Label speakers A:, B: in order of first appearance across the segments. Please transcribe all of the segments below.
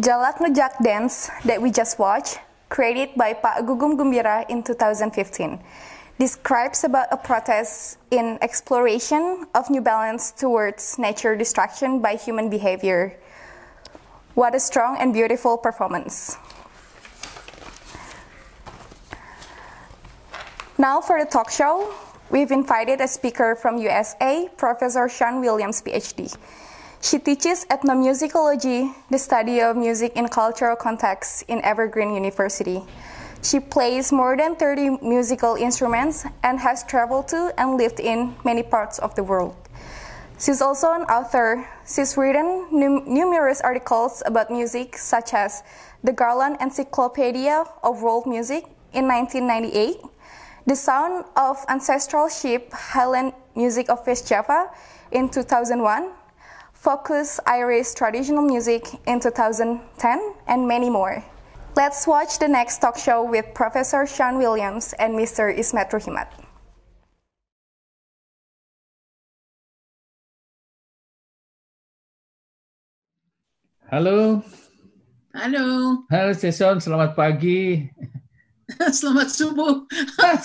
A: Jalak Ngejak Dance that we just watched, created by Pak Gugum Gumbira in 2015, describes about a protest in exploration of new balance towards nature destruction by human behavior. What a strong and beautiful performance. Now for the talk show, we've invited a speaker from USA, Professor Sean Williams, PhD. She teaches ethnomusicology, the study of music in cultural contexts in Evergreen University. She plays more than 30 musical instruments and has traveled to and lived in many parts of the world. She's also an author. She's written numerous articles about music, such as the Garland Encyclopedia of World Music in 1998, The Sound of Ancestral Sheep, Highland Music of West Java in 2001, Focus Irish Traditional Music in 2010, and many more. Let's watch the next talk show with Professor Sean Williams and Mr. Ismet Ruhimat.
B: Halo.
C: Halo.
B: Halo Sean, selamat pagi.
C: Selamat subuh.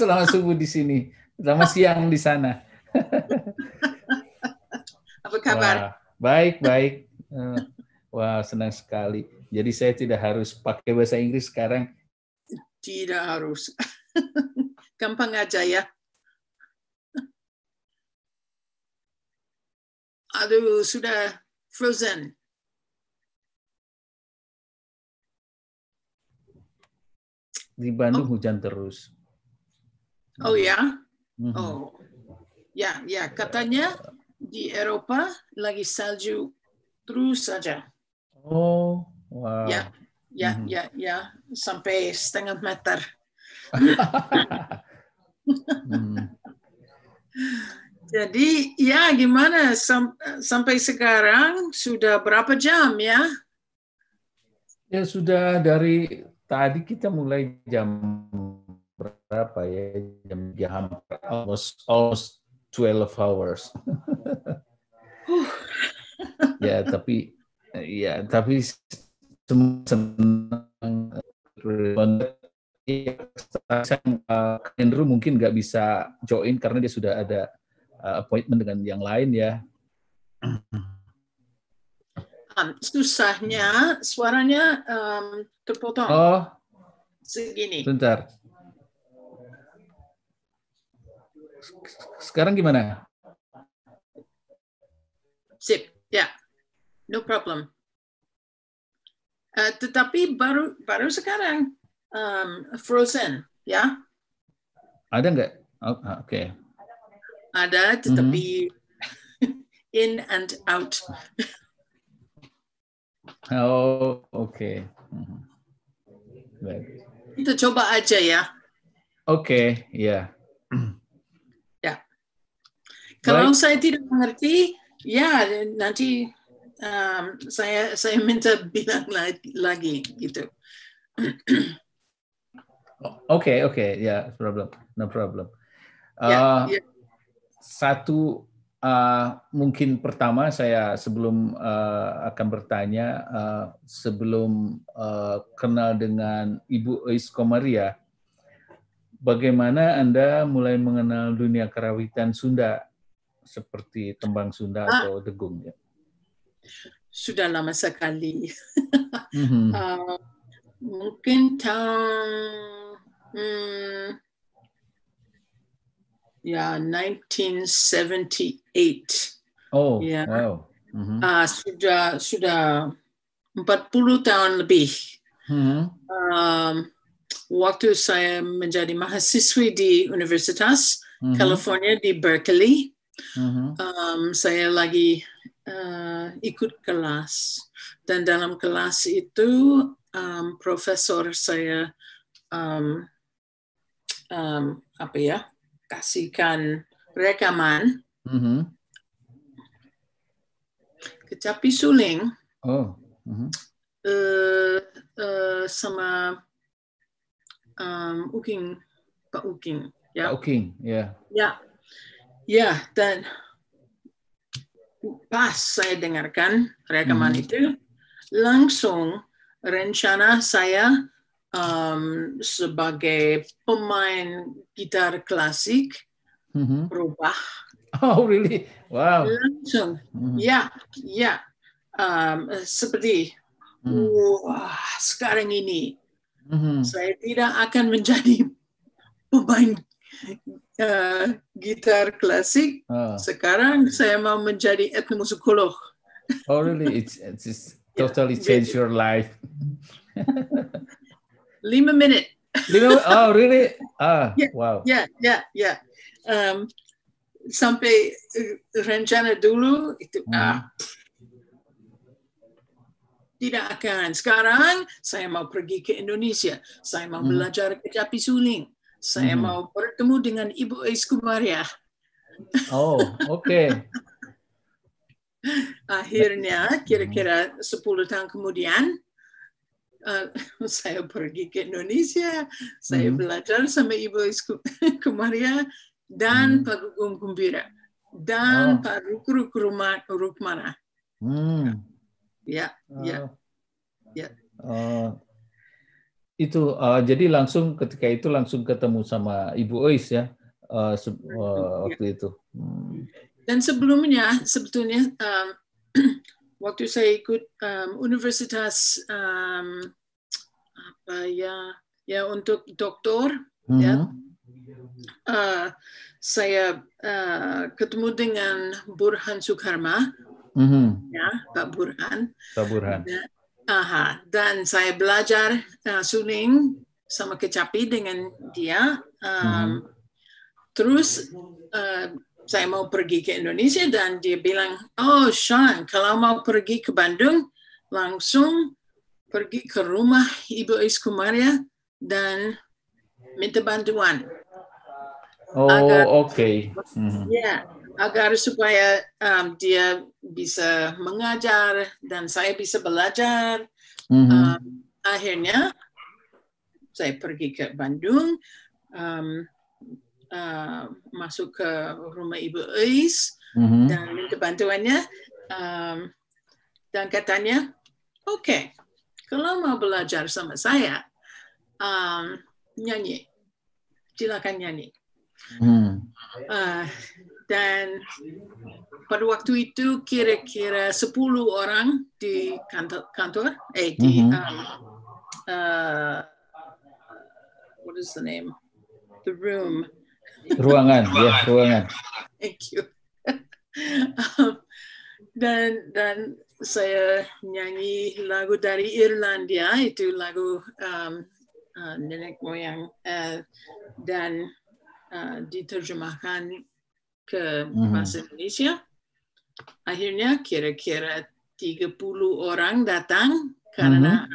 B: Selamat subuh di sini. Selamat siang di sana.
C: Apa kabar?
B: Wah, baik, baik. Wah, senang sekali. Jadi saya tidak harus pakai bahasa Inggris sekarang.
C: Tidak harus. Gampang aja ya. Aduh, sudah frozen.
B: Di Bandung hujan terus.
C: Oh ya? Oh. Ya, ya, katanya di Eropa lagi salju terus saja.
B: Oh, wow.
C: Ya, ya, ya, sampai setengah meter. Jadi, ya gimana sampai sekarang sudah berapa jam ya?
B: Ya sudah dari tadi kita mulai jam berapa ya? Jam almost 12 hours. ya tapi senang. Andrew mungkin nggak bisa join karena dia sudah ada appointment dengan yang lain ya.
C: Susahnya suaranya terpotong.
B: Oh,
C: segini.
B: Bentar. Sekarang gimana?
C: Sip, ya, no problem. Tetapi baru sekarang frozen, ya?
B: Ada nggak? Oh, oke.
C: Ada, tetapi in and out.
B: Oh, oke. Baik.
C: Kita coba aja ya.
B: Oke, ya.
C: Ya. Kalau
B: Baik.
C: saya tidak mengerti, ya nanti saya minta bilang lagi gitu.
B: Oke, ya, no problem.
C: Ya, ya.
B: Satu mungkin pertama saya sebelum akan bertanya, sebelum kenal dengan Ibu Eis Komaria, bagaimana Anda mulai mengenal dunia karawitan Sunda seperti tembang Sunda atau degung? Ya?
C: Sudah lama sekali.
B: Mhm.
C: Mungkin tahun 1978.
B: Oh,
C: Ya,
B: wow. Mhm.
C: sudah 40 tahun lebih. Waktu saya menjadi mahasiswi di Universitas California di Berkeley, saya lagi ikut kelas, dan dalam kelas itu profesor saya kasihkan rekaman kecapi suling sama Pak Uking, ya.
B: Pak Uking, ya.
C: Ya, dan pas saya dengarkan rekaman itu, langsung rencana saya sebagai pemain gitar klasik berubah.
B: Oh, really? Wow.
C: Langsung, ya. Seperti, wah, sekarang ini saya tidak akan menjadi pemain gitar klasik. Sekarang saya mau menjadi etnomusikolog.
B: Oh, really? It's totally changed your life.
C: 5 menit.
B: Oh, really? Wow.
C: Ya. Sampai rencana dulu itu tidak akan. Sekarang saya mau pergi ke Indonesia. Saya mau belajar kecapi suling. Saya mau bertemu dengan Ibu Eis Komaria.
B: Oh, oke.
C: Akhirnya kira-kira 10 tahun kemudian saya pergi ke Indonesia. Saya belajar sama Ibu Eis Komaria dan Pak Gugum Gumbira dan Pak Rukmana. Ya.
B: Itu jadi langsung ketika itu langsung ketemu sama Ibu Eis ya waktu itu.
C: Dan sebelumnya sebetulnya waktu saya ikut universitas untuk doktor, saya ketemu dengan Burhan Sukarma, ya, Pak Burhan.
B: Pak Burhan.
C: Dan saya belajar suling sama kecapi dengan dia. Terus saya mau pergi ke Indonesia dan dia bilang, oh Sean, kalau mau pergi ke Bandung, langsung pergi ke rumah Ibu Eis Komaria dan minta bantuan.
B: Oke.
C: Ya, agar supaya dia bisa mengajar dan saya bisa belajar. Akhirnya saya pergi ke Bandung, masuk ke rumah Ibu Eis dan minta bantuannya, dan katanya, oke, kalau mau belajar sama saya, nyanyi, silakan nyanyi. Dan pada waktu itu kira-kira 10 orang di kantor, what is the name? The room.
B: Ruangan, ya, ruangan.
C: Thank you. Dan saya nyanyi lagu dari Irlandia, itu lagu nenek moyang, dan diterjemahkan ke bahasa Indonesia. Akhirnya kira-kira 30 orang datang karena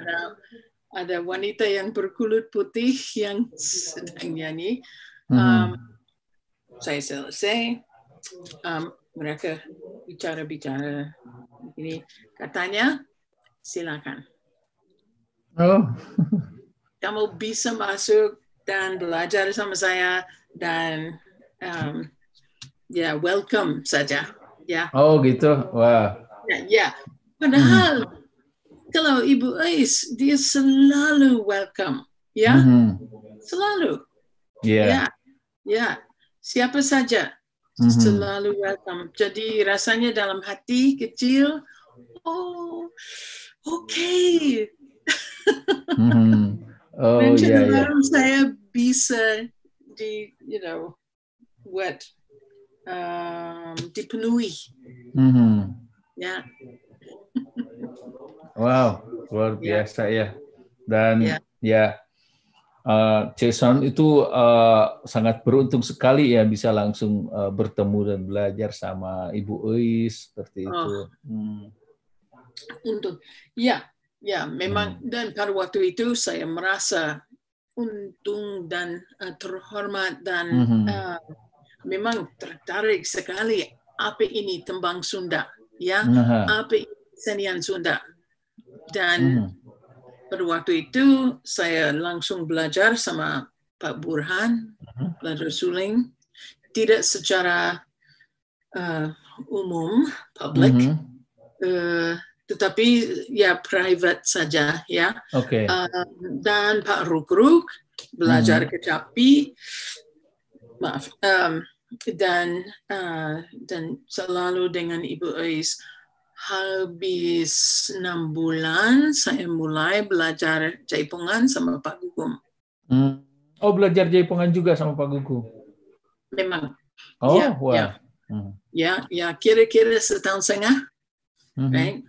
C: ada wanita yang berkulit putih yang sedang nyanyi. Saya selesai, mereka bicara-bicara ini, katanya silakan.
B: Oh.
C: Kamu bisa masuk dan belajar sama saya dan welcome saja. Ya.
B: Oh gitu, wah.
C: Ya. Padahal kalau Ibu Ais dia selalu welcome, ya, selalu.
B: Yeah.
C: Ya. Siapa saja selalu welcome. Jadi rasanya dalam hati kecil, oh, oke.
B: Oh
C: Dan
B: iya.
C: saya bisa dipenuhi. Ya.
B: Wow, luar biasa ya. Dan Jason itu sangat beruntung sekali ya bisa langsung bertemu dan belajar sama Ibu Ais seperti itu.
C: Untuk memang dan pada waktu itu saya merasa untung dan terhormat dan memang tertarik sekali apa ini tembang Sunda, ya, apa ini kesenian Sunda. Dan pada waktu itu saya langsung belajar sama Pak Burhan, belajar suling, tidak secara umum, public, tetapi ya private saja, ya.
B: Okay.
C: Dan Pak Ruk belajar kecapi, maaf, dan selalu dengan Ibu Ais. Habis 6 bulan saya mulai belajar jaipongan sama Pak Gugum.
B: Oh, belajar jaipongan juga sama Pak Gugum?
C: Memang.
B: Oh,
C: wah. Ya, kira-kira setahun setengah. Right?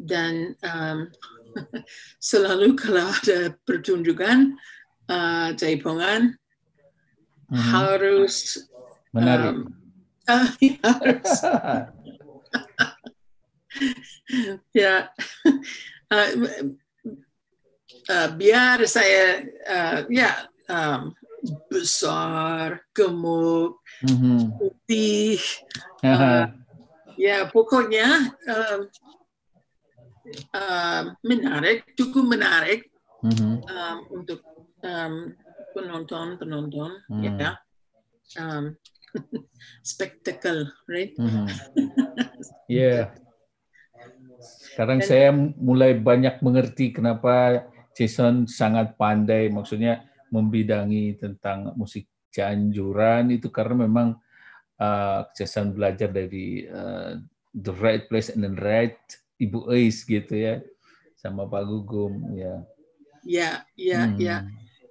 C: Dan selalu kalau ada pertunjukan jaipongan harus
B: menari.
C: Harus. Ya, biar saya besar, gemuk, putih, ya pokoknya menarik, cukup menarik untuk penonton, ya, spektakel, right?
B: Yeah. Sekarang saya mulai banyak mengerti kenapa Jason sangat pandai, maksudnya membidangi tentang musik Cianjuran itu karena memang Jason belajar dari The Right Place and the Right Ibu Ais gitu ya, sama Pak Gugum ya.
C: Ya.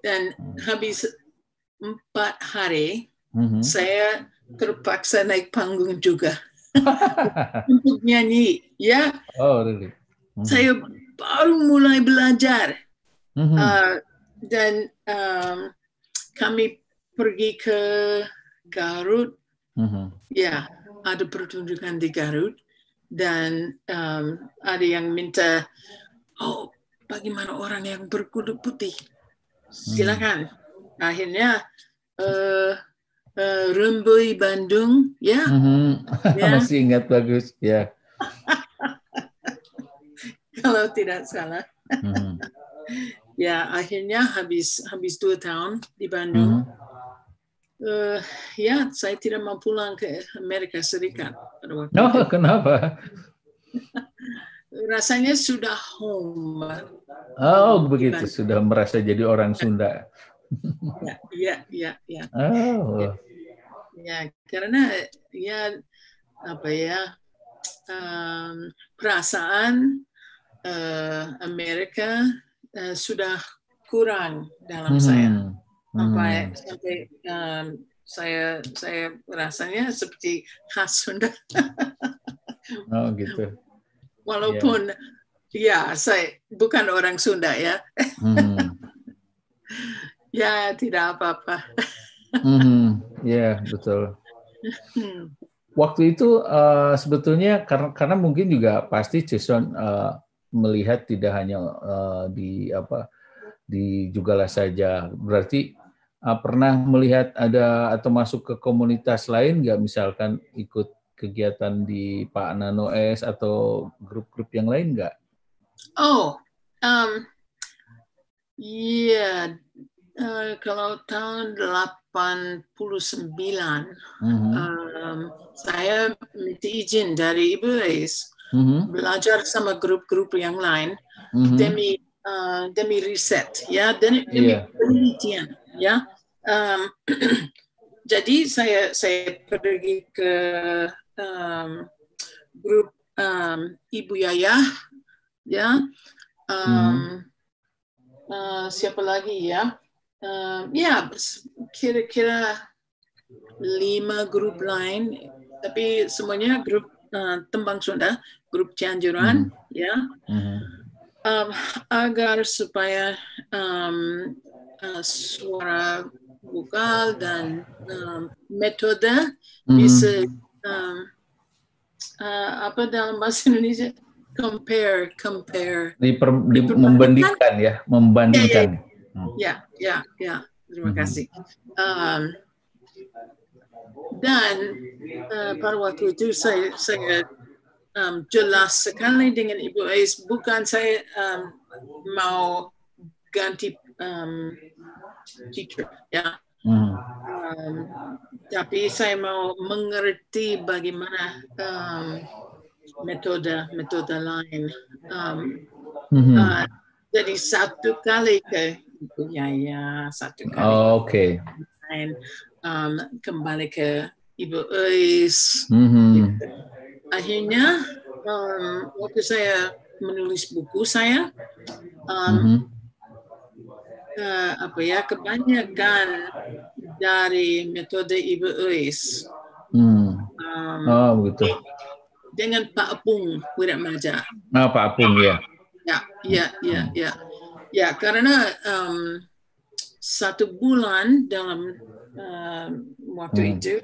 C: Dan habis 4 hari saya terpaksa naik panggung juga. Untuk nyanyi, ya.
B: Oh, really?
C: Saya baru mulai belajar dan kami pergi ke Garut, ya, ada pertunjukan di Garut dan ada yang minta, oh, bagaimana orang yang berkulit putih? Silakan. Akhirnya Rembui Bandung, ya.
B: Masih ingat bagus, ya.
C: Kalau tidak salah. Ya, akhirnya habis 2 tahun di Bandung. Ya, saya tidak mau pulang ke Amerika Serikat pada waktu itu.
B: Kenapa?
C: Rasanya sudah home.
B: Oh, begitu. Sudah merasa jadi orang Sunda.
C: Ya.
B: Oh.
C: Ya, karena ya apa ya perasaan Amerika sudah kurang dalam saya sampai saya rasanya seperti khas Sunda.
B: Oh gitu.
C: Walaupun ya saya bukan orang Sunda ya. Ya tidak apa-apa.
B: Ya betul. Waktu itu sebetulnya karena mungkin juga pasti Jason melihat tidak hanya di Jugala saja. Berarti pernah melihat ada atau masuk ke komunitas lain nggak, misalkan ikut kegiatan di Pak Nano S atau grup-grup yang lain nggak?
C: Oh, iya, kalau tahun 89, saya minta izin dari Ibu Ais belajar sama grup-grup yang lain demi riset, ya, demi penelitian, ya. Jadi saya pergi ke grup Ibu Yayah, ya. Siapa lagi ya? Ya, kira-kira 5 grup lain, tapi semuanya grup tembang Sunda, grup Cianjuran, ya. Agar supaya suara vokal dan metode bisa apa dalam bahasa Indonesia? Compare.
B: Membandingkan ya, membandingkan.
C: Ya. Terima kasih. Dan pada waktu itu saya jelas sekali dengan Ibu Ais, bukan saya mau ganti teacher, ya. Tapi saya mau mengerti bagaimana metode lain. Jadi satu kali ke Ibu Yaya, satu kali kembali ke Ibu Ais. Akhirnya waktu saya menulis buku saya, kebanyakan dari metode Ibu Ais.
B: Begitu.
C: Dengan Pak Apung Wiratmaja.
B: Pak Apung, ya.
C: Ya, karena 1 bulan dalam waktu itu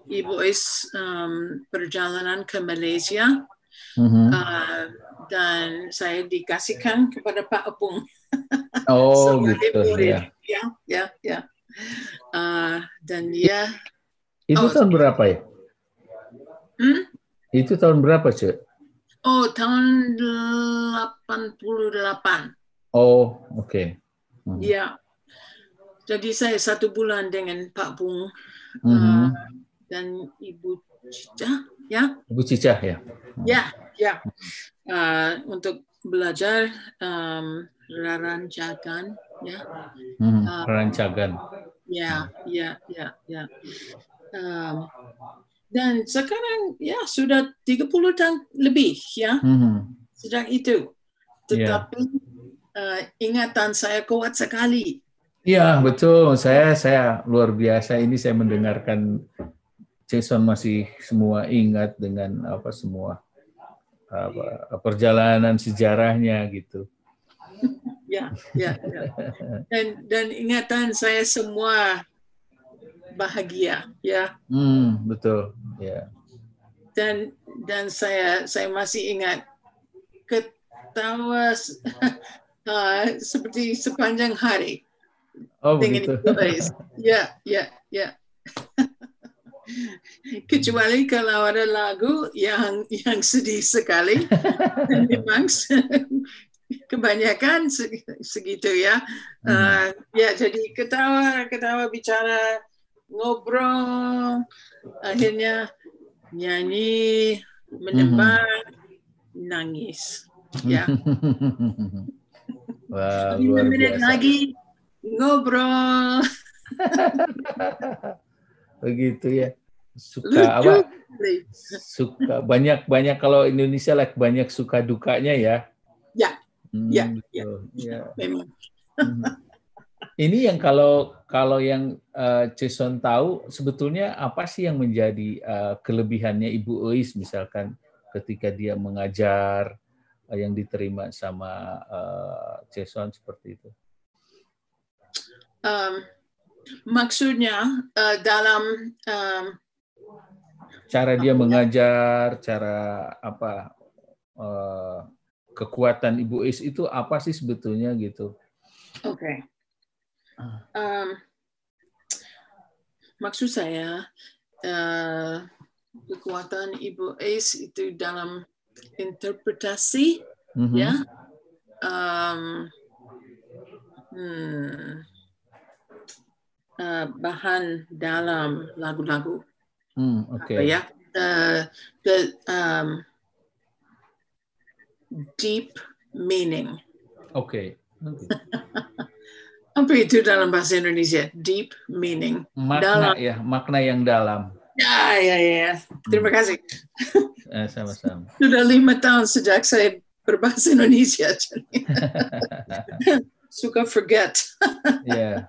C: Ibu Ais perjalanan ke Malaysia, dan saya dikasihkan kepada Pak Apung.
B: Gitu
C: ya. Dan dia
B: itu tahun berapa ya? Itu tahun berapa, Cik?
C: Tahun 88.
B: Oke.
C: Ya. Jadi saya 1 bulan dengan Pak Bung dan Ibu Cicah, ya.
B: Ibu Cicah, ya.
C: Ya. Untuk belajar rarancagan, ya.
B: Rarancagan.
C: Ya. Dan sekarang ya sudah 30 tahun lebih, ya. Sejak itu. Tetapi ingatan saya kuat sekali.
B: Iya, betul. Saya luar biasa ini, saya mendengarkan Jason masih semua ingat dengan semua perjalanan sejarahnya gitu.
C: Ya. Dan ingatan saya semua bahagia, ya.
B: Betul, ya.
C: Dan saya masih ingat ketawa seperti sepanjang hari. Dengan Ibu Ais. Ya. Kecuali kalau ada lagu yang sedih sekali, memang kebanyakan segitu, ya. Ya, jadi ketawa bicara, ngobrol, akhirnya nyanyi, menembak, nangis, ya.
B: Wah,
C: 5
B: luar
C: menit
B: biasa.
C: lagi ngobrol.
B: Begitu ya. Suka banyak kalau Indonesia banyak suka dukanya, ya.
C: Ya.
B: Memang. Ini yang kalau yang Jason tahu, sebetulnya apa sih yang menjadi kelebihannya Ibu Ais, misalkan ketika dia mengajar yang diterima sama Jason seperti itu?
C: Maksudnya dalam
B: cara dia mengajar, cara kekuatan Ibu Ais itu apa sih sebetulnya gitu?
C: Oke. maksud saya kekuatan Ibu Ais itu dalam interpretasi, ya, bahan dalam lagu-lagu. Apa ya? The deep meaning.
B: Oke.
C: Apa itu dalam bahasa Indonesia? Deep meaning.
B: Makna ya, makna yang dalam.
C: Ya. Terima kasih.
B: Sama-sama.
C: Sudah 5 tahun sejak saya berbahasa Indonesia. Suka forget.
B: Yeah.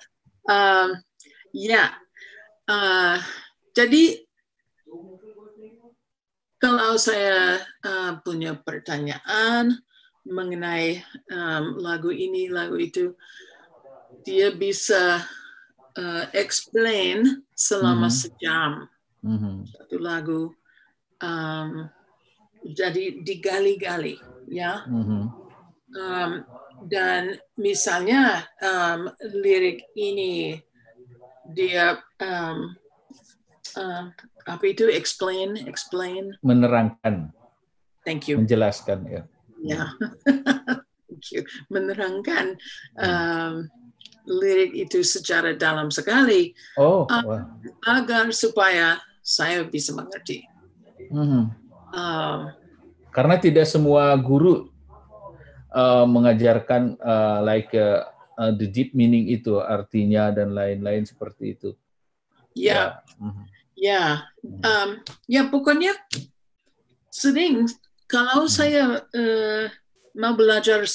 C: Jadi kalau saya punya pertanyaan mengenai lagu ini, lagu itu, dia bisa explain selama sejam satu lagu. Jadi digali-gali, ya. Dan misalnya lirik ini dia apa itu explain
B: menerangkan,
C: thank you,
B: menjelaskan ya.
C: Thank you. Menerangkan lirik itu secara dalam sekali agar supaya saya bisa mengerti.
B: Karena tidak semua guru mengajarkan the deep meaning itu, artinya dan lain-lain seperti itu.
C: Ya, pokoknya sering kalau saya mau belajar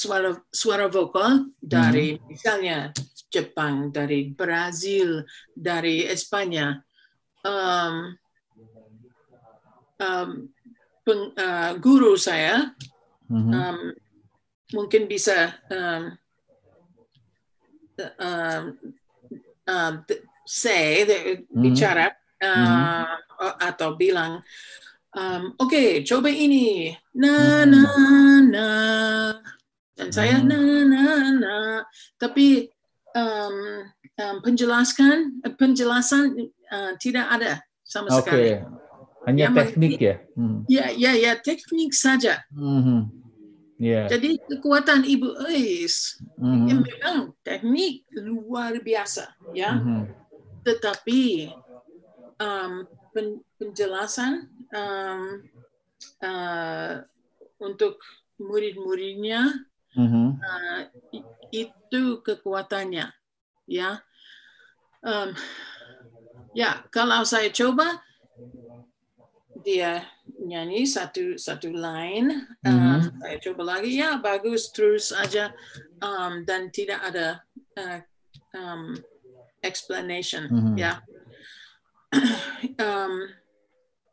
C: suara vokal dari misalnya Jepang, dari Brazil, dari Espanya, guru saya mungkin bisa bicara atau bilang, oke, coba ini, na. Dan saya na. Tapi penjelasan tidak ada sama sekali.
B: Hanya teknik ya.
C: Ya, teknik saja. Jadi kekuatan Ibu Ais memang teknik luar biasa, ya. Tetapi penjelasan untuk murid-muridnya itu kekuatannya, ya. Kalau saya coba dia nyanyi satu line, saya coba lagi, ya bagus terus aja, dan tidak ada explanation, ya.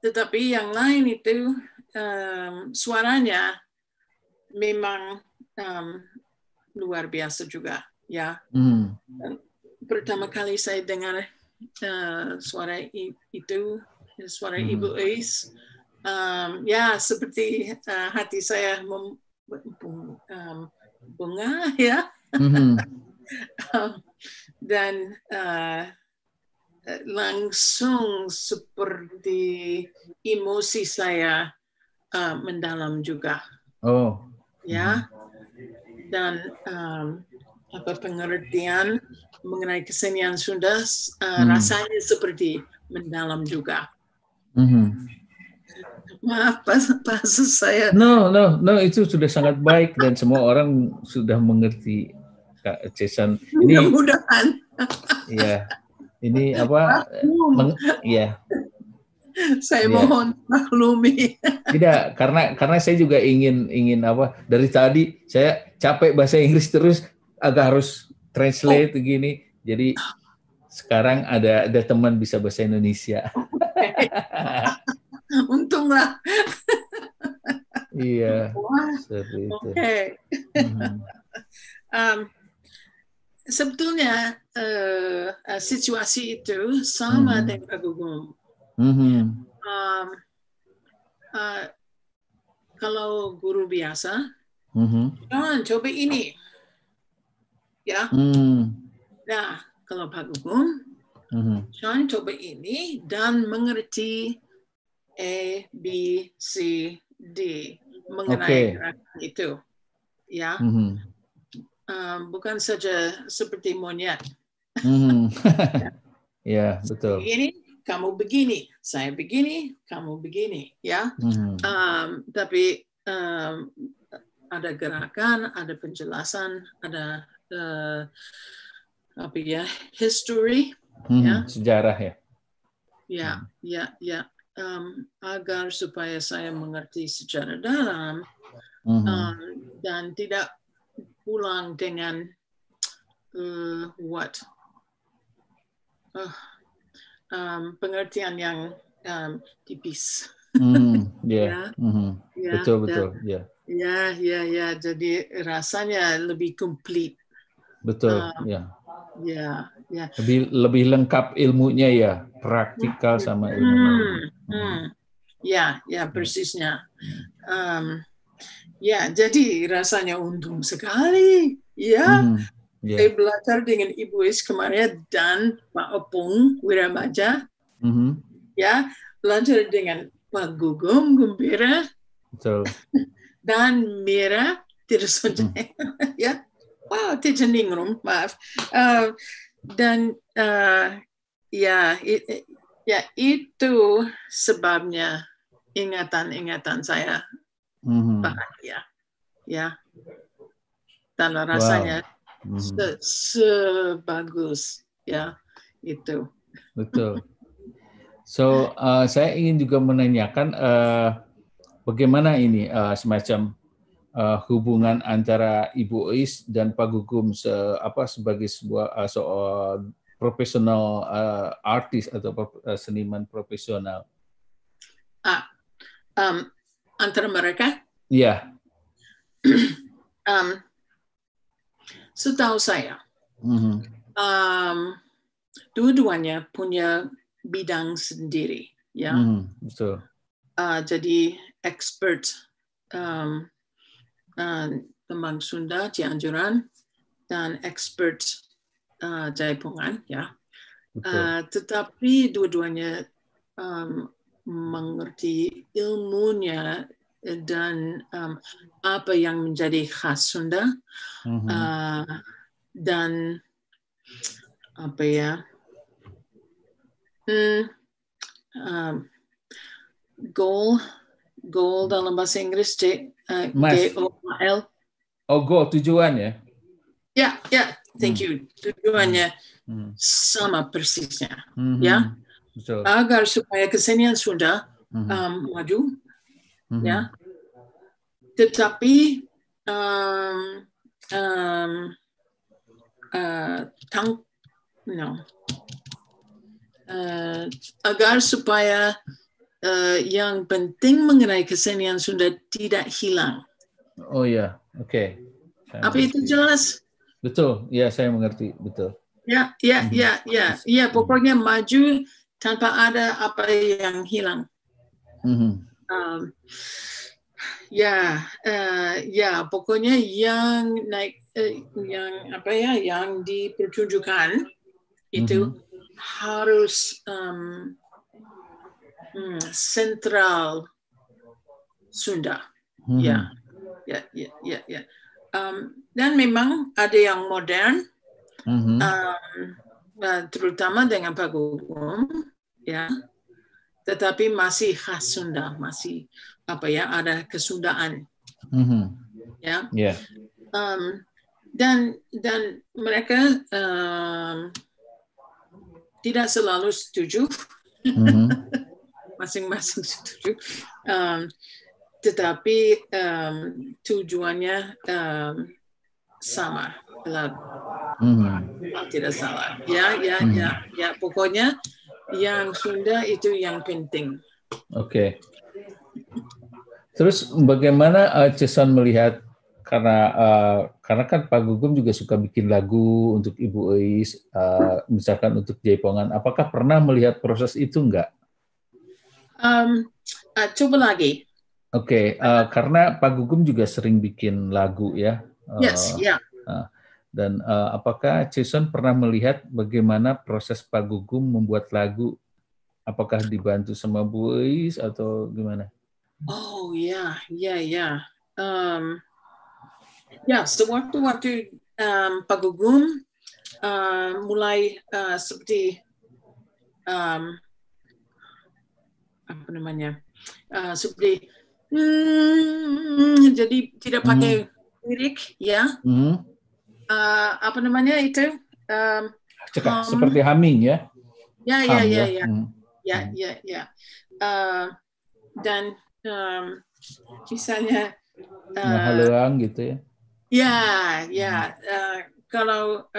C: Tetapi yang lain itu suaranya memang luar biasa juga, ya. Pertama kali saya dengar suara itu, suara Ibu Ais, ya seperti hati saya bunga, ya. Dan langsung seperti emosi saya mendalam juga. Ya. Dan pengertian mengenai kesenian Sunda rasanya seperti mendalam juga. Maaf, bahasa saya.
B: No, itu sudah sangat baik dan semua orang sudah mengerti, Kak Jason. Ini
C: mudah-mudahan.
B: Ya, ini apa?
C: Saya mohon maklumi.
B: Tidak, karena saya juga ingin apa? Dari tadi saya capek bahasa Inggris terus, agak harus translate begini. Jadi sekarang ada teman bisa bahasa Indonesia.
C: Untunglah.
B: Iya. Seperti itu.
C: Sebetulnya situasi itu sama dengan Gugum. Kalau guru biasa, jangan coba ini, ya. Nah, kalau Pak Gugum, Sean coba ini dan mengerti A, B, C, D mengenai gerakan itu, ya. Bukan saja seperti monyet.
B: Ya, betul.
C: Begini, kamu begini, saya begini, kamu begini, ya. Tapi ada gerakan, ada penjelasan, ada apa ya, history, ya.
B: Sejarah ya.
C: Ya. Agar supaya saya mengerti secara dalam dan tidak pulang dengan pengertian yang tipis.
B: Ya. Betul. Ya.
C: Ya. Jadi rasanya lebih komplit.
B: Betul. Ya.
C: Ya.
B: Lebih lengkap ilmunya ya, praktikal sama ilmunya.
C: Ya, persisnya. Ya, jadi rasanya untung sekali. Ya, saya belajar dengan Ibu Is kemarin dan Pak Opung Wiramaja. Ya, belajar dengan Pak Gugum Gumbira.
B: Betul.
C: Dan Mira Tirsunjaya. Ya, wow, Tijaningrum, maaf. Dan itu sebabnya ingatan saya bahagia, ya. Dan rasanya sebagus, ya, itu.
B: Betul. So, saya ingin juga menanyakan bagaimana ini semacam hubungan antara Ibu Is dan Pak Gugum sebagai sebuah profesional artis atau seniman profesional.
C: Antara mereka?
B: Iya.
C: Setahu saya, dua-duanya punya bidang sendiri, ya.
B: Betul.
C: Jadi expert tembang Sunda Cianjuran dan expert Jaipongan, ya. Tetapi dua-duanya mengerti ilmunya dan apa yang menjadi khas Sunda dan apa ya, goal dalam bahasa Inggris GOAL.
B: Oh, goal, tujuan ya?
C: Ya, thank you. Tujuannya sama persisnya, ya.
B: Betul.
C: Agar supaya kesenian Sunda maju, ya. Tetapi agar supaya yang penting mengenai kesenian Sunda tidak hilang.
B: Oh ya, oke.
C: Apa itu jelas?
B: Betul, ya saya mengerti, betul.
C: Ya, pokoknya maju tanpa ada apa yang hilang. Pokoknya yang naik, yang dipertunjukkan itu harus sentral Sunda. Ya. Dan memang ada yang modern, terutama dengan Pak Gugum, ya. Tetapi masih khas Sunda, masih ada kesundaan, ya. Dan mereka tidak selalu setuju, masing-masing setuju, tetapi tujuannya sama, tidak salah. Ya, pokoknya yang Sunda itu yang penting.
B: Oke. Terus bagaimana Ceson melihat, karena kan Pak Gugum juga suka bikin lagu untuk Ibu Is, misalkan untuk Jaipongan. Apakah pernah melihat proses itu enggak?
C: Coba lagi.
B: Oke, karena Pak Gugum juga sering bikin lagu ya.
C: Yes, ya.
B: Dan apakah Jason pernah melihat bagaimana proses Pak Gugum membuat lagu? Apakah dibantu sama Bu Eis atau gimana?
C: Oh ya, ya, sewaktu-waktu Pak Gugum mulai seperti apa namanya, seperti jadi tidak pakai lirik, ya. Apa namanya itu?
B: Seperti humming, ya?
C: Ya. Dan misalnya
B: haluang gitu ya?
C: Ya. Kalau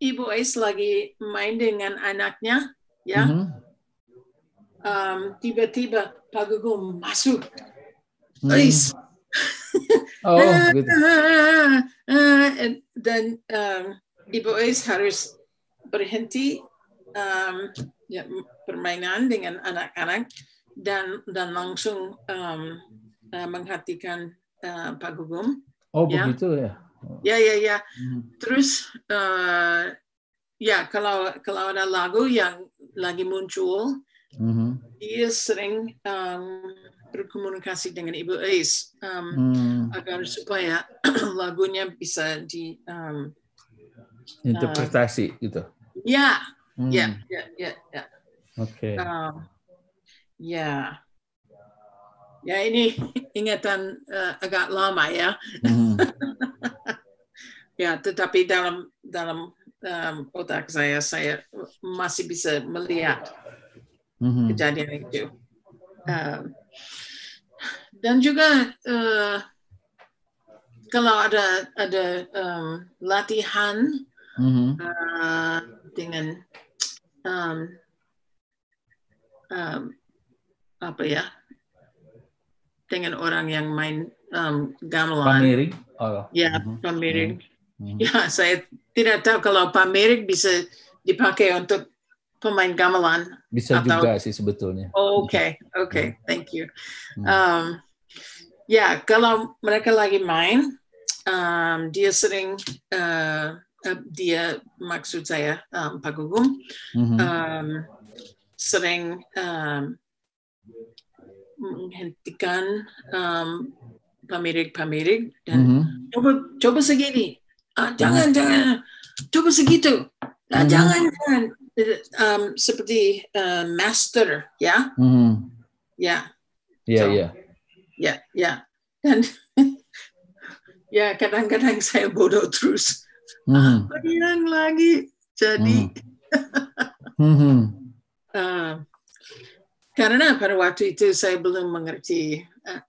C: Ibu Eis lagi main dengan anaknya, ya, tiba-tiba Pak Gugum masuk. Eis.
B: Oh, gitu.
C: Dan Ibu Eis harus berhenti permainan dengan anak-anak dan langsung menghatikan Pak Gugum.
B: Oh, begitu ya?
C: Ya. Terus ya, kalau ada lagu yang lagi muncul, dia sering berkomunikasi dengan Ibu Eis agar supaya lagunya bisa di
B: interpretasi gitu.
C: Ya.
B: Oke.
C: Ya, ini ingatan agak lama ya. Ya, tetapi dalam otak saya masih bisa melihat kejadian itu. Dan juga kalau ada latihan dengan apa ya, dengan orang yang main gamelan.
B: Pamiring?
C: Ya, pamiring. Ya, saya tidak tahu kalau pamiring bisa dipakai untuk pemain gamelan.
B: Bisa juga sih sebetulnya.
C: Oke, thank you. Ya, kalau mereka lagi main, dia sering, maksud saya Pak Gugum, sering menghentikan pamiring dan coba segini, jangan, coba segitu, jangan. Seperti master, ya. Ya. Dan ya, kadang-kadang saya bodoh terus. Yang lagi jadi karena pada waktu itu saya belum mengerti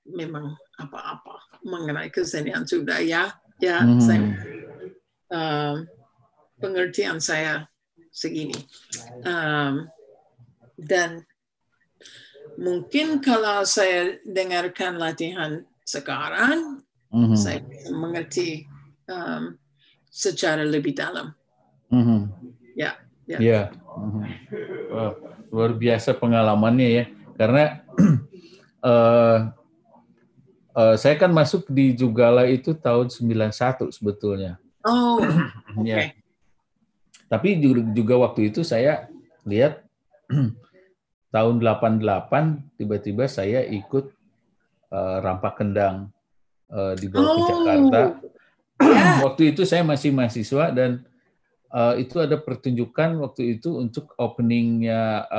C: memang apa-apa mengenai kesenian budaya. Saya pengertian saya segini. Dan mungkin kalau saya dengarkan latihan sekarang, saya bisa mengerti secara lebih dalam. Ya.
B: Luar biasa pengalamannya ya. Karena saya kan masuk di Jugala itu tahun 91 sebetulnya.
C: Oh, oke.
B: Ya. Tapi juga waktu itu saya lihat tahun 88 tiba-tiba saya ikut Rampak Kendang dibawa ke Jakarta. Waktu itu saya masih mahasiswa dan itu ada pertunjukan waktu itu untuk openingnya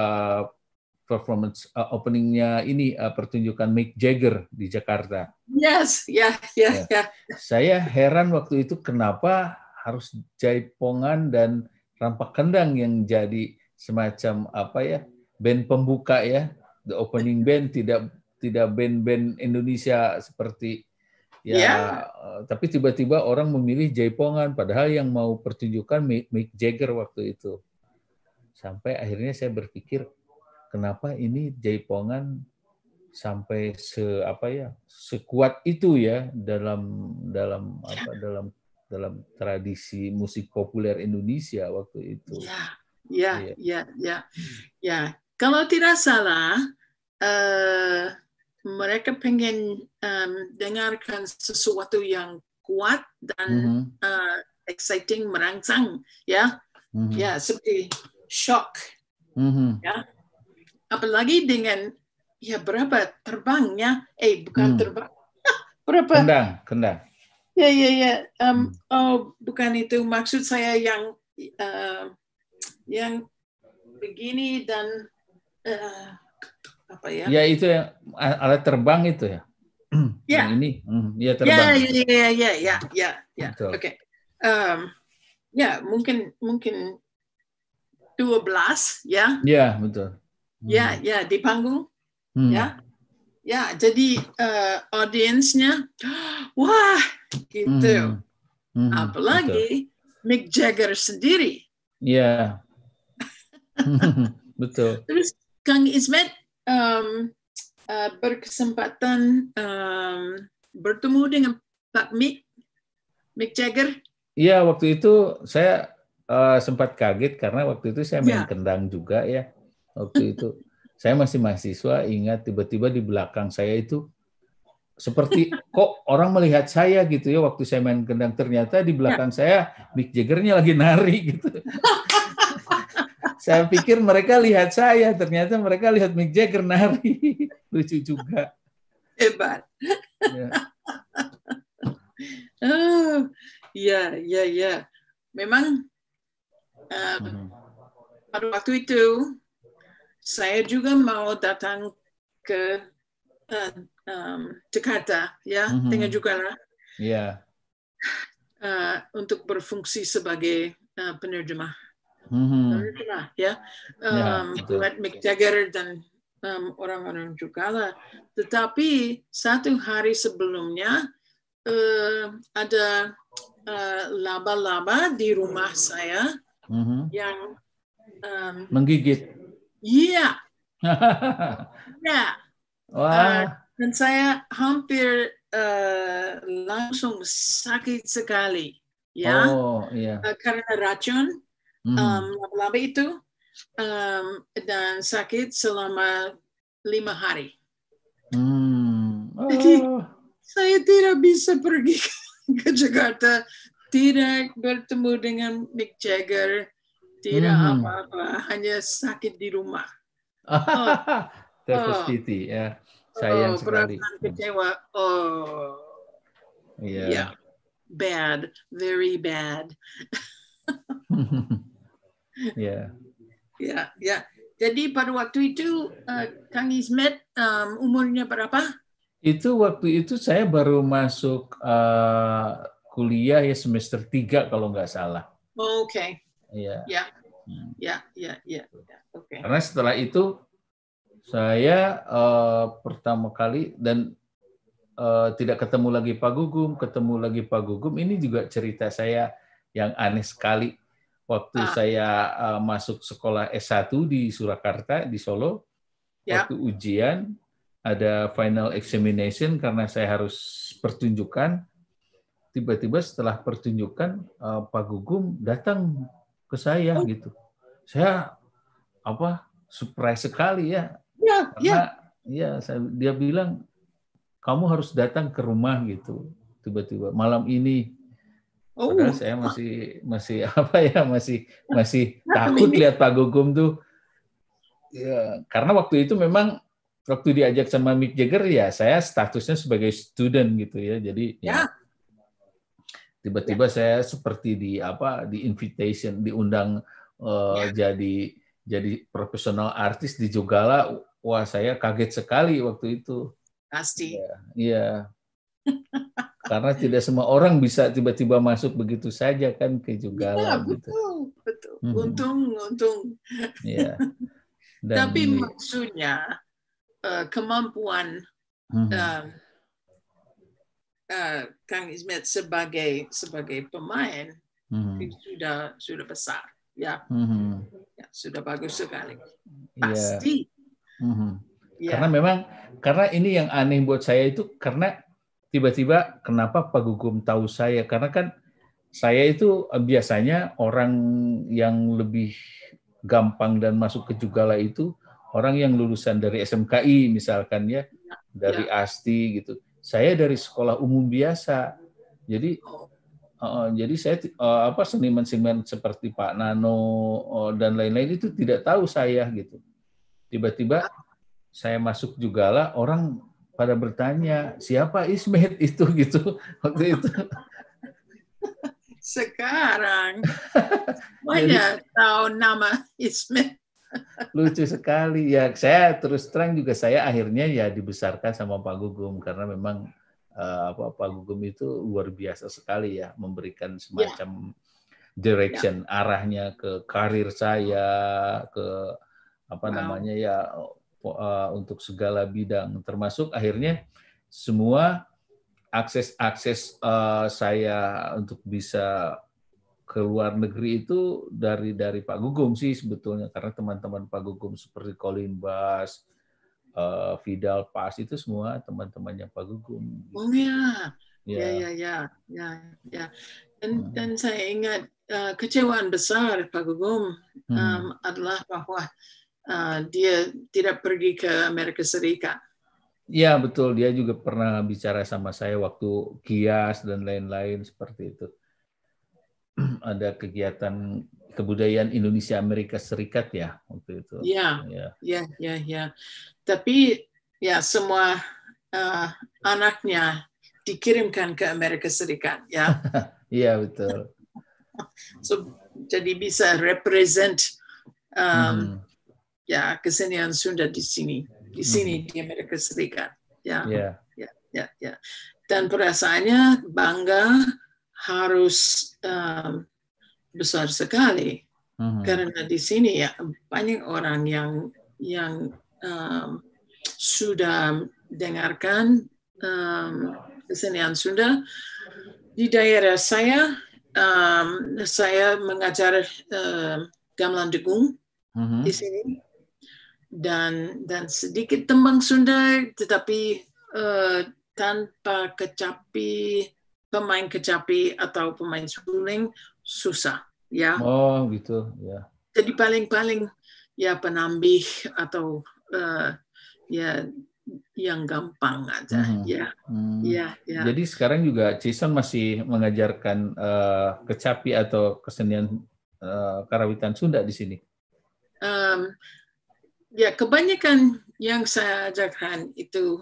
B: pertunjukan Mick Jagger di Jakarta.
C: Yes.
B: Saya heran waktu itu kenapa harus Jaipongan dan Rampak Kendang yang jadi semacam band pembuka ya, the opening band, tidak band-band Indonesia seperti tapi tiba-tiba orang memilih Jaipongan padahal yang mau pertunjukan Mick Jagger waktu itu. Sampai akhirnya saya berpikir kenapa ini Jaipongan sampai sekuat itu ya dalam tradisi musik populer Indonesia waktu itu.
C: Ya. Kalau tidak salah, mereka pengen dengarkan sesuatu yang kuat dan exciting, merangsang, ya. Ya, seperti shock. Ya. Apalagi dengan berapa terbangnya? Bukan terbang. Berapa?
B: Kendang.
C: Ya. Bukan itu maksud saya yang begini dan apa ya?
B: Ya itu yang alat terbang itu ya. Yang ini, ya terbang.
C: Ya. Oke. Ya mungkin 12 ya.
B: Ya betul.
C: Ya di panggung. Ya jadi audiensnya wah gitu. Apalagi Mick Jagger sendiri.
B: Iya. Betul.
C: Terus Kang Ismet berkesempatan bertemu dengan Pak Mick Jagger.
B: Iya, waktu itu saya sempat kaget karena waktu itu saya main kendang juga ya. Waktu itu saya masih mahasiswa, ingat tiba-tiba di belakang saya itu seperti kok orang melihat saya gitu ya waktu saya main kendang, ternyata di belakang saya Mick Jagger-nya lagi nari gitu. Saya pikir mereka lihat saya, ternyata mereka lihat Mick Jagger nari. Lucu juga.
C: Hebat. Ya. Memang pada waktu itu saya juga mau datang ke Jakarta, ya, dengan juga lah.
B: Yeah.
C: Untuk berfungsi sebagai penerjemah. Buat Mick Jagger dan orang-orang juga lah. Tetapi satu hari sebelumnya ada laba-laba di rumah saya yang
B: menggigit.
C: Iya.
B: Wah.
C: Dan saya hampir langsung sakit sekali, ya. Karena racun laba-laba itu dan sakit selama 5 hari. Jadi saya tidak bisa pergi ke Jakarta, tidak bertemu dengan Mick Jagger, tidak apa-apa, hanya sakit di rumah.
B: Devastating, ya. Sayang sekali.
C: Perasaan kecewa. Bad, very bad. Ya. Jadi pada waktu itu Kang Ismet umurnya berapa?
B: Itu waktu itu saya baru masuk kuliah ya semester 3 kalau nggak salah.
C: Oke.
B: Iya.
C: Ya. Oke.
B: Karena setelah itu saya pertama kali dan tidak ketemu lagi Pak Gugum. Ini juga cerita saya yang aneh sekali. Waktu saya masuk sekolah S1 di Surakarta, di Solo, waktu ujian, ada final examination karena saya harus pertunjukan. Tiba-tiba setelah pertunjukan, Pak Gugum datang ke saya gitu. Saya surprise sekali ya. Karena dia bilang kamu harus datang ke rumah gitu. Tiba-tiba malam ini. Padahal saya masih takut lihat Pak Gugum tuh. Ya, karena waktu itu memang waktu diajak sama Mick Jagger ya saya statusnya sebagai student gitu ya. Jadi tiba-tiba saya seperti di invitation, diundang jadi profesional artis di Jogala. Wah, saya kaget sekali waktu itu.
C: Pasti.
B: Iya. Karena tidak semua orang bisa tiba-tiba masuk begitu saja kan ke Jogala gitu.
C: Betul. Untung.
B: Iya.
C: Tapi maksudnya kemampuan Kang Ismet sebagai pemain sudah besar, ya. Sudah bagus sekali. Pasti.
B: Karena ini yang aneh buat saya itu karena tiba-tiba kenapa Pak Gugum tahu saya, karena kan saya itu biasanya orang yang lebih gampang dan masuk ke Jogala itu orang yang lulusan dari SMKI misalkan ya, dari ASTI gitu. Saya dari sekolah umum biasa. Jadi Jadi saya seniman-seniman seperti Pak Nano dan lain-lain itu tidak tahu saya gitu. Tiba-tiba saya masuk juga lah, orang pada bertanya siapa Ismet itu gitu waktu itu.
C: Sekarang banyak tahu nama Ismet.
B: Lucu sekali ya. Saya terus terang juga saya akhirnya ya dibesarkan sama Pak Gugum karena memang Pak Gugum itu luar biasa sekali ya, memberikan semacam direction arahnya ke karir saya, ke namanya ya untuk segala bidang, termasuk akhirnya semua akses saya untuk bisa ke luar negeri itu dari Pak Gugum sih sebetulnya, karena teman-teman Pak Gugum seperti Colin Bass, Vidal Paz itu semua teman-temannya Pak Gugum.
C: Oh ya. Dan saya ingat kecewaan besar Pak Gugum adalah bahwa dia tidak pergi ke Amerika Serikat.
B: Ya betul, dia juga pernah bicara sama saya waktu Kias dan lain-lain seperti itu. Ada kegiatan kebudayaan Indonesia Amerika Serikat ya waktu itu.
C: Ya. Tapi ya semua anaknya dikirimkan ke Amerika Serikat ya.
B: Iya betul.
C: So, jadi bisa represent kesenian Sunda di sini di Amerika Serikat. Ya. Dan perasaannya bangga harus besar sekali karena di sini ya banyak orang yang sudah dengarkan kesenian Sunda. Di daerah saya mengajar gamelan degung di sini dan sedikit tembang Sunda, tetapi tanpa pemain kecapi atau pemain suling susah ya.
B: Oh gitu ya.
C: Jadi paling ya penambih atau yang gampang aja ya.
B: Jadi sekarang juga Jason masih mengajarkan kecapi atau kesenian karawitan Sunda di sini.
C: Ya kebanyakan yang saya ajarkan itu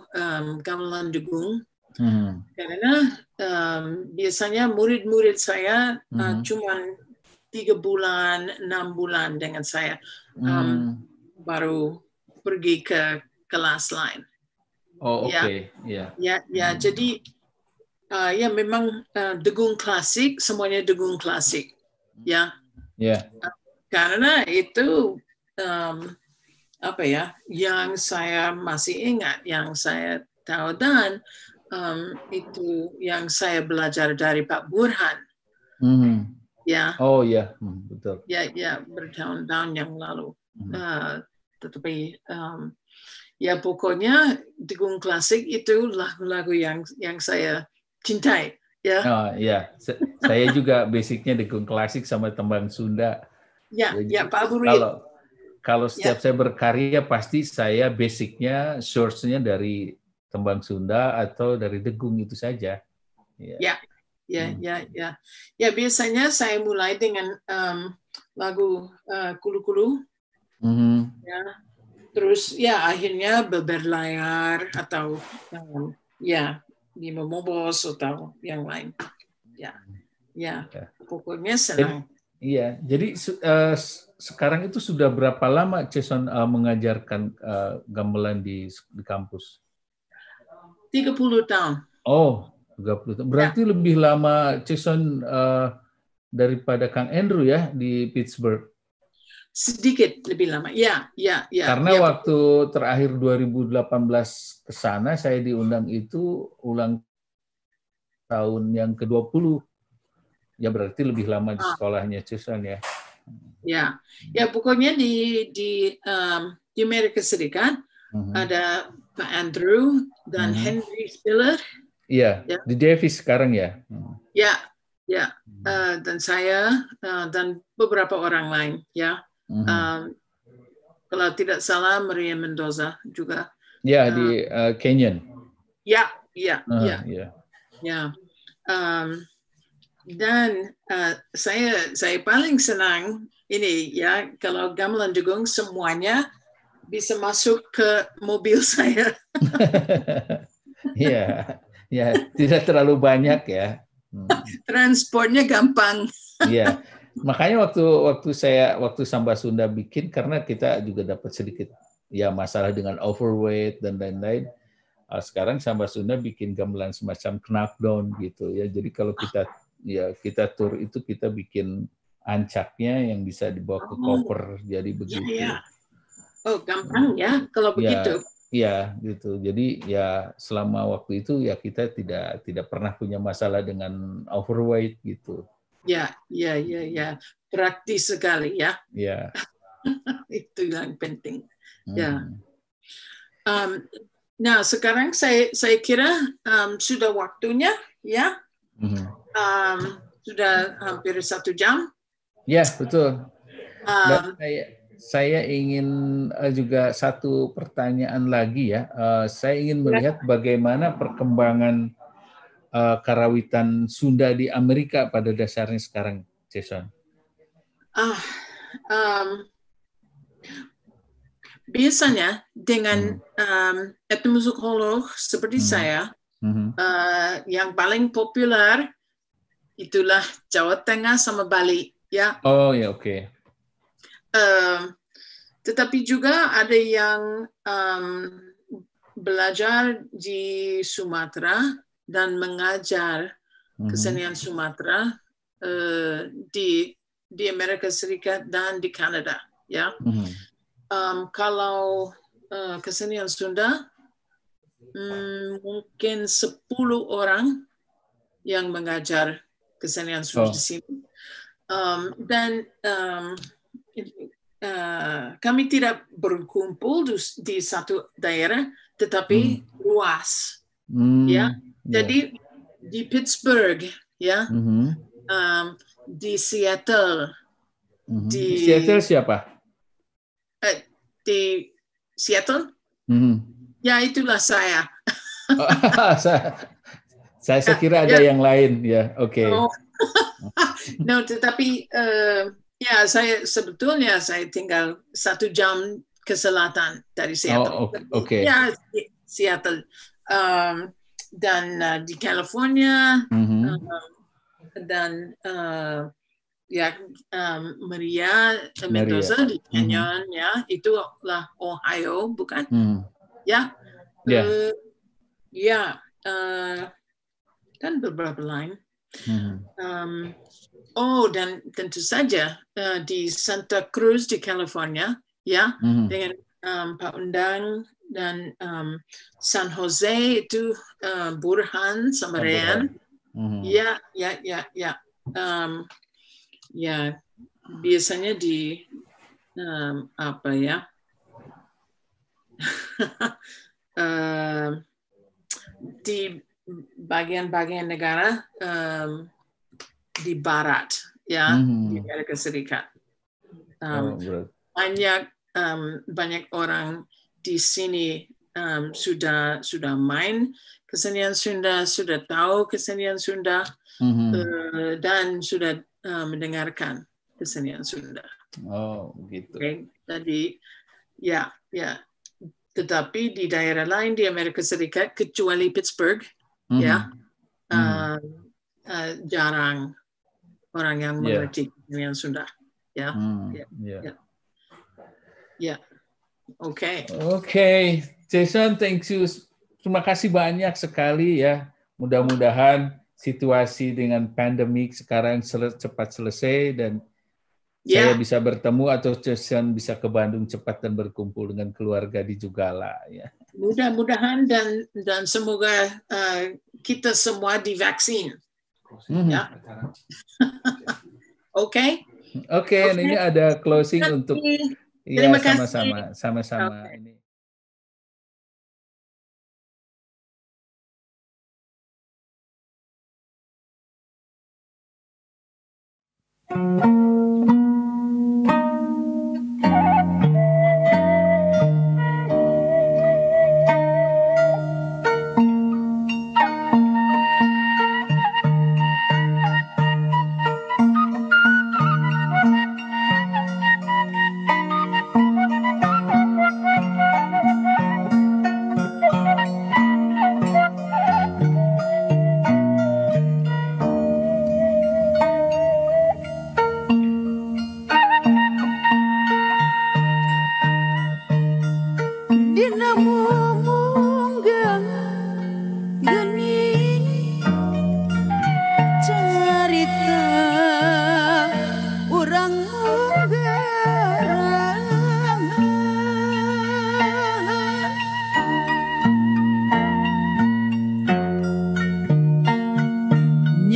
C: gamelan degung. Karena biasanya murid-murid saya cuma 3 bulan, 6 bulan dengan saya, baru pergi ke kelas lain.
B: Oh oke.
C: Jadi ya memang degung klasik, semuanya degung klasik, ya. Karena itu yang saya masih ingat, yang saya tahu dan itu yang saya belajar dari Pak Burhan. Ya.
B: Oh ya, betul.
C: Ya bertahun-tahun yang lalu. Tetapi ya pokoknya degung klasik itu lagu-lagu yang saya cintai. Ya.
B: Oh iya, saya juga basicnya degung klasik sama tembang Sunda.
C: Jadi, Pak Buri.
B: Kalau setiap saya berkarya pasti saya basicnya source-nya dari tembang Sunda atau dari degung itu saja.
C: Ya biasanya saya mulai dengan lagu Kulu-Kulu. Ya. Terus ya akhirnya berlayar atau Bima Mobos atau yang lain. Pokoknya senang.
B: Iya, jadi sekarang itu sudah berapa lama Jason mengajarkan gamelan di kampus?
C: 30 tahun.
B: Oh, 30 tahun. Berarti lebih lama Jason daripada Kang Andrew ya di Pittsburgh?
C: Sedikit lebih lama, ya.
B: Karena waktu terakhir 2018 ke sana, saya diundang itu ulang tahun yang ke-20. Ya berarti lebih lama di sekolahnya Jason ya.
C: Ya pokoknya di Amerika Serikat ada Pak Andrew dan Henry Spiller.
B: Iya, di Davis sekarang ya.
C: Dan saya dan beberapa orang lain ya. Kalau tidak salah Maria Mendoza juga.
B: Ya di Canyon.
C: Dan saya paling senang ini ya, kalau gamelan jagung semuanya bisa masuk ke mobil saya.
B: Ya, ya, tidak terlalu banyak ya.
C: Transportnya gampang.
B: Iya, makanya waktu Samba Sunda bikin, karena kita juga dapat sedikit ya masalah dengan overweight dan lain-lain. Sekarang Samba Sunda bikin gamelan semacam knockdown gitu ya. Jadi kalau kita tur itu kita bikin ancaknya yang bisa dibawa ke koper, jadi begitu.
C: Ya. Oh, gampang ya kalau begitu.
B: Iya, gitu. Jadi ya selama waktu itu ya kita tidak pernah punya masalah dengan overweight gitu.
C: Ya. Praktis sekali ya.
B: Ya.
C: Itu yang penting. Ya. Nah, sekarang saya kira sudah waktunya ya. Sudah hampir 1 jam.
B: Ya, betul. Dan saya ingin juga satu pertanyaan lagi ya. Saya ingin melihat bagaimana perkembangan karawitan Sunda di Amerika pada dasarnya sekarang, Jason.
C: Biasanya dengan etnomusikolog seperti saya, yang paling populer itulah Jawa Tengah sama Bali, ya.
B: Oh ya, oke.
C: Tetapi juga ada yang belajar di Sumatera dan mengajar kesenian Sumatera di Amerika Serikat dan di Kanada, ya. Kalau kesenian Sunda, mungkin 10 orang yang mengajar kesenian Sunda di sini. Dan kami tidak berkumpul di satu daerah, tetapi luas. Ya, jadi di Pittsburgh, ya, di Seattle.
B: Di Seattle siapa?
C: Di Seattle? Ya, itulah saya.
B: Saya kira ada yang lain, ya. Oke.
C: No, tetapi ya sebetulnya saya tinggal 1 jam ke selatan dari Seattle.
B: Oke.
C: Ya, Seattle. Dan di California dan ya Maria Mendoza di Canyon, ya, itulah Ohio, bukan? Ya. Ya. Dan beberapa lain. Dan tentu saja di Santa Cruz di California, ya, dengan Pak Undang dan San Jose itu Burhan sama Rian. Ya. Ya, biasanya di apa ya? Di bagian-bagian negara di barat, ya, di Amerika Serikat. Banyak orang di sini sudah main kesenian Sunda, sudah tahu kesenian Sunda, dan sudah mendengarkan kesenian Sunda.
B: Oh, gitu.
C: Okay. Jadi, ya. Tetapi di daerah lain di Amerika Serikat, kecuali Pittsburgh, ya, jarang orang yang mengerti kesenian Sunda. Ya.
B: Oke, Jason, thank you. Terima kasih banyak sekali ya. Mudah-mudahan situasi dengan pandemik sekarang cepat selesai dan saya bisa bertemu atau Jason bisa ke Bandung cepat dan berkumpul dengan keluarga di Jugala, ya.
C: Mudah-mudahan dan semoga kita semua divaksin. Ya. Oke.
B: Ini ada closing untuk
C: terima kasih.
B: Sama-sama ini.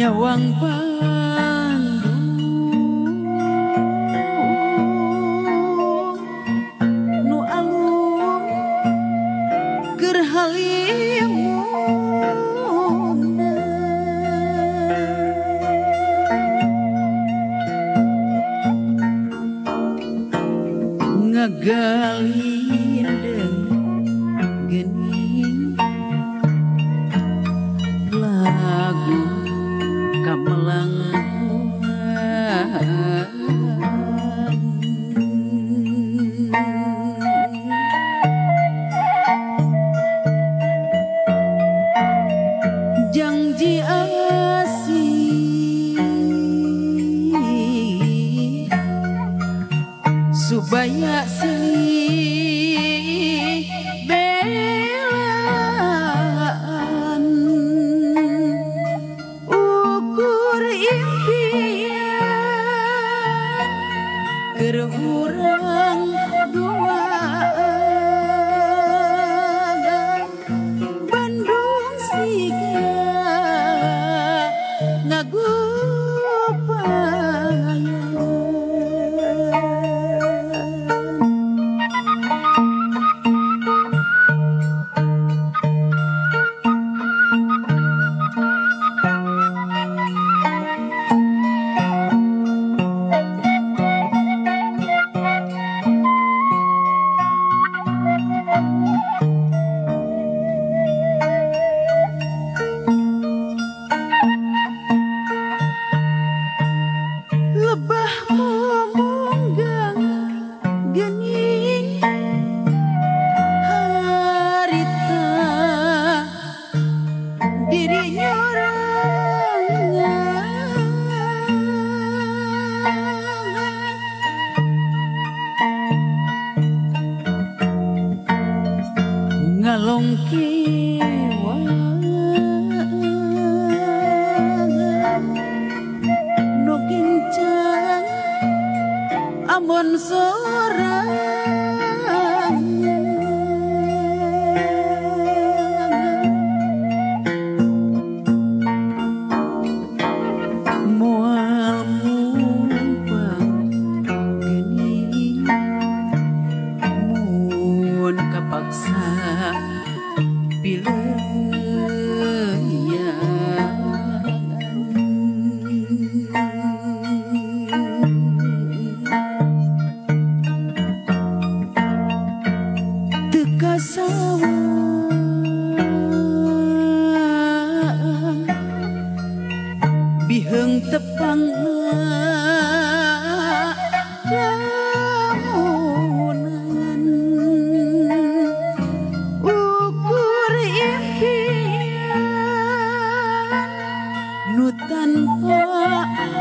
D: nyawang Bandung nu alung keur halimunna ngagalindeng geuning lagu janji asih supaya silih belaan ukur impian keur urang duaan Bandung siga ngagupayan lebah memunggang geuning harita diri nyorangan ngalong no kincang amun sorang moal mumpang geuning mun kapaksa teka sawang biheung tepangna lamunan ukur impian nu tanpa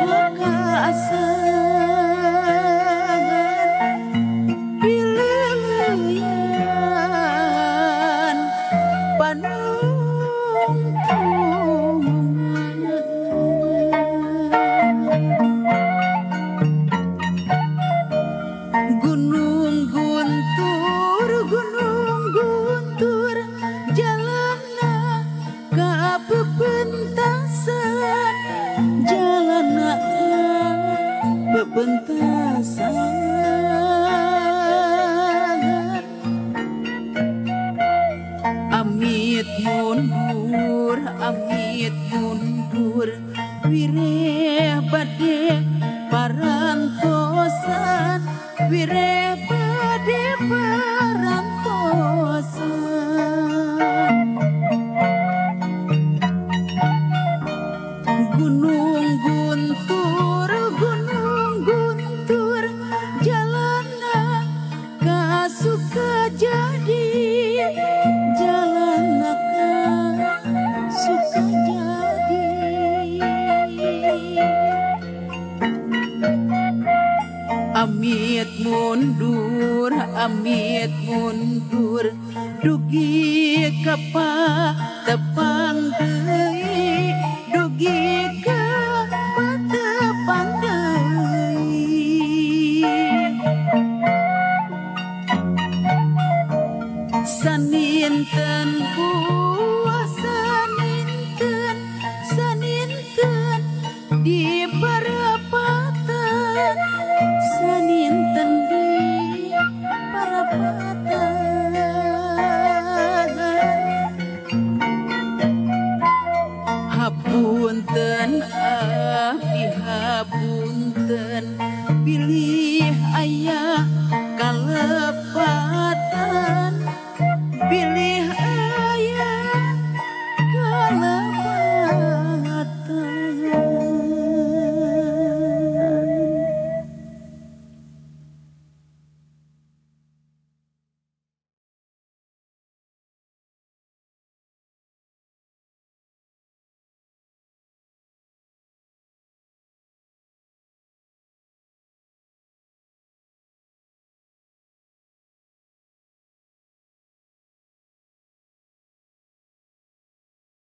D: makasaan pililian panungtungan gunung guntur jalanna ka bebentasan jalanna bebentasan amit mundur wireh bade parantosan wireh bade parantosan gunung guntur jalanna ka Sukajadi jalanna ka Sukajadi amit mundur dugi ka patepang deui dugi ka patepang deui saninten puasa saninten Punten abdi habus